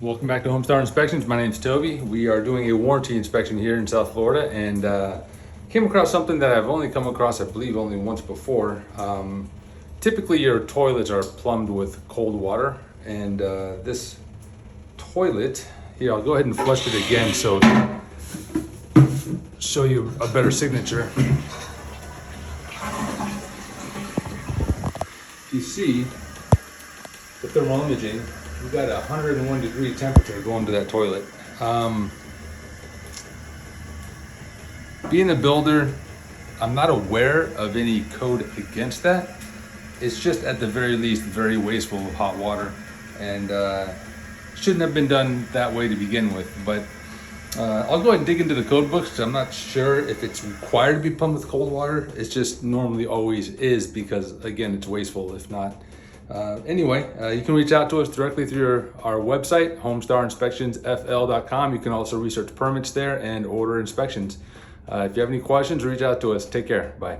Welcome back to HomeStar Inspections. My name's Toby. We are doing a warranty inspection here in South Florida, and came across something that I've only come across, I believe, only once before. Typically, your toilets are plumbed with cold water, and this toilet here, I'll go ahead and flush it again so show you a better signature. You see the thermal imaging. We've got a 101 degree temperature going to that toilet. Being a builder, I'm not aware of any code against that. It's just at the very least very wasteful of hot water, and shouldn't have been done that way to begin with. But I'll go ahead and dig into the code books, because I'm not sure if it's required to be pumped with cold water. It's just normally always is, because again, it's wasteful if not. Anyway, you can reach out to us directly through our website, homestarinspectionsfl.com. You can also research permits there and order inspections. If you have any questions, reach out to us. Take care. Bye.